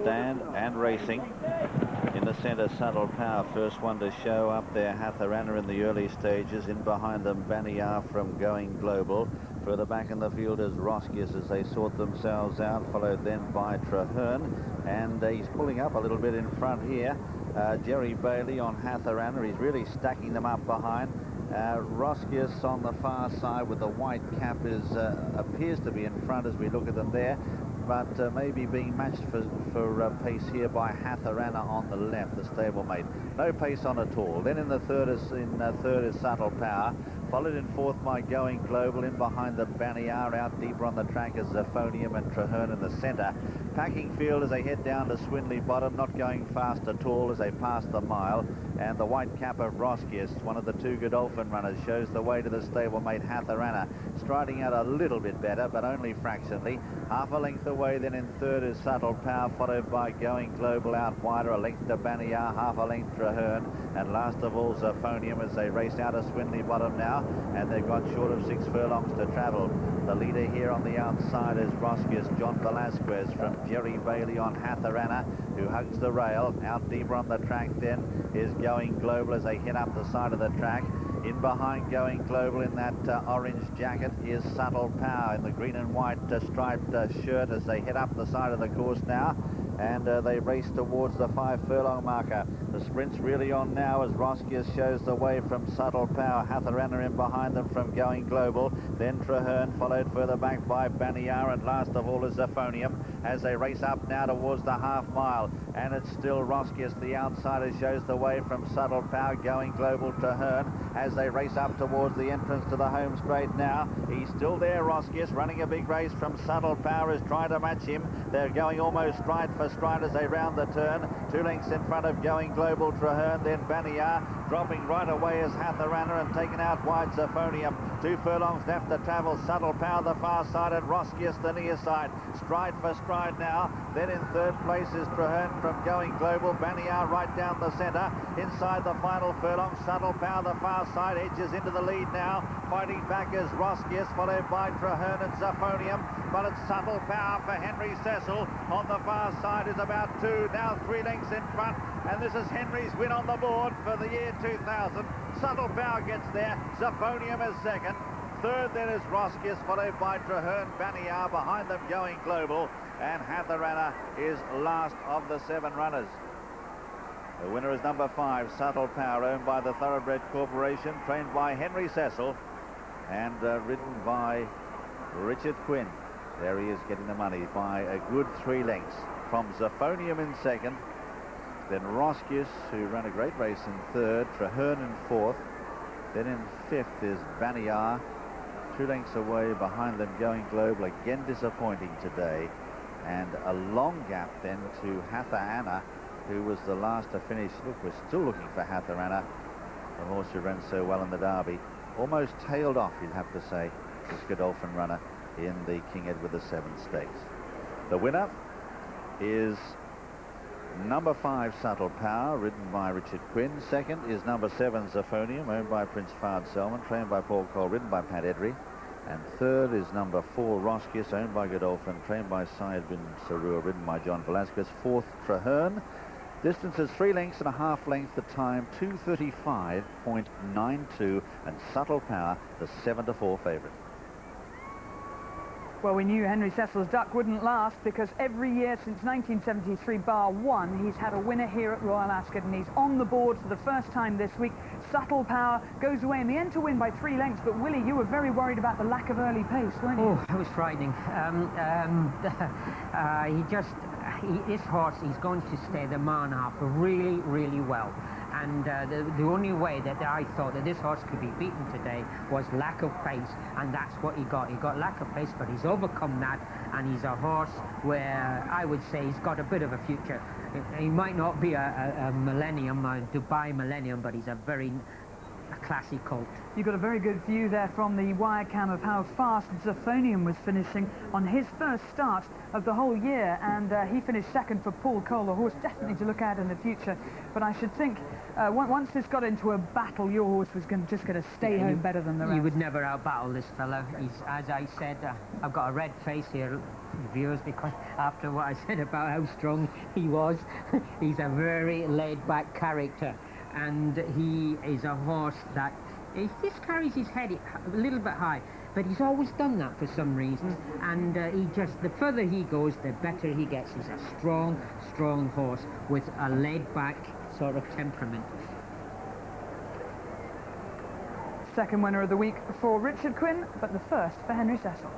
stand and racing. In the centre, Subtle Power, first one to show up there. Hatharana in the early stages. In behind them, Baniyar from Going Global. Further back in the field is Roscius as they sort themselves out, followed then by Traherne. And he's pulling up a little bit in front here. Jerry Bailey on Hatharana. He's really stacking them up behind. Roscius on the far side with the white cap appears to be in front as we look at them there, but maybe being matched for pace here by Hatharana on the left, the stablemate. No pace on at all. Then in third is Subtle Power, followed in fourth by Going Global. In behind the Baniyar, out deeper on the track is Zafonium and Traherne in the centre. Packing field as they head down to Swinley Bottom, not going fast at all as they pass the mile. And the white cap of Roscius, one of the two Godolphin runners, shows the way to the stablemate Hatharana, striding out a little bit better, but only fractionally. Half a length away then in third is Subtle Power, followed by Going Global out wider, a length to Baniyar, half a length Traherne, and last of all Zafonium as they race out of Swinley Bottom now, and they've got short of 6 furlongs to travel. The leader here on the outside is Roscius, John Velasquez from Jerry Bailey on Hatharana, who hugs the rail. Out deeper on the track then is Going Global as they head up the side of the track. In behind Going Global in that orange jacket is Subtle Power in the green and white striped shirt as they head up the side of the course now. And they race towards the 5 furlong marker. The sprint's really on now as Roscius shows the way from Subtle Power. Hatharana in behind them from Going Global. Then Traherne, followed further back by Baniyar, and last of all is Zafonium as they race up now towards the half mile. And it's still Roscius, the outsider, shows the way from Subtle Power, Going Global, Traherne, as they race up towards the entrance to the home straight now. He's still there, Roscius, running a big race from Subtle Power, is trying to match him. They're going almost stride for stride as they round the turn. 2 lengths in front of Going Global, Traherne, then Baniyar, dropping right away as Hatharana and taken out wide Zafonium. 2 furlongs left to travel. Subtle Power the far side and Roscius the near side. Stride for stride now. Then in third place is Traherne from Going Global. Baniyar right down the centre. Inside the final furlong, Subtle Power the far side edges into the lead now. Fighting back is Roscius, followed by Traherne and Zafonium. But it's Subtle Power for Henry Cecil. On the far side is about 2, now 3 lengths in front. And this is Henry's win on the board for the year 2000. Subtle Power gets there. Zafonium is second. Third then is Roscius, followed by Traherne, Baniyar, behind them Going Global. And Hatharana is last of the 7 runners. The winner is number 5, Subtle Power, owned by the Thoroughbred Corporation, trained by Henry Cecil, and ridden by Richard Quinn. There he is getting the money by a good 3 lengths. From Zafonium in second, then Roscius, who ran a great race, in third, Traherne in fourth, then in fifth is Baniyar, 2 lengths away behind them Going Global, again disappointing today, and a long gap then to Hatharana, who was the last to finish. Look, we're still looking for Hatharana, the horse who ran so well in the Derby. Almost tailed off, you'd have to say, this Godolphin runner in the King Edward VII Stakes. The winner is number 5, Subtle Power, ridden by Richard Quinn. Second is number 7, Zafonium, owned by Prince Fahd Selman, trained by Paul Cole, ridden by Pat Edry. And third is number 4, Roscius, owned by Godolphin, trained by Syed bin Sarur, ridden by John Velasquez. Fourth, Traherne. Distance is 3 lengths and a half length. The time 2:35.92, and Subtle Power the 7-4 favourite. Well, we knew Henry Cecil's duck wouldn't last, because every year since 1973, bar one, he's had a winner here at Royal Ascot, and he's on the board for the first time this week. Subtle Power goes away in the end to win by 3 lengths, but Willie, you were very worried about the lack of early pace, weren't you? Oh, it was frightening. This horse, he's going to stay the monarch really, really well. And the only way that I thought that this horse could be beaten today was lack of pace, and that's what he got. He got lack of pace, but he's overcome that, and he's a horse where I would say he's got a bit of a future. He might not be a millennium, a Dubai millennium, but he's a very a classy colt. You got a very good view there from the wire cam of how fast Zafonium was finishing on his first start of the whole year, and he finished second for Paul Cole, a horse definitely to look at in the future. But I should think once this got into a battle, your horse was just going to stay home better than the rest. You would never outbattle this fellow. He's, as I said, I've got a red face here, viewers, because after what I said about how strong he was, he's a very laid-back character, and he is a horse that he just carries his head a little bit high, but he's always done that for some reason, and the further he goes, the better he gets. He's a strong, strong horse with a laid-back sort of temperament. Second winner of the week for Richard Quinn, but the first for Henry Cecil.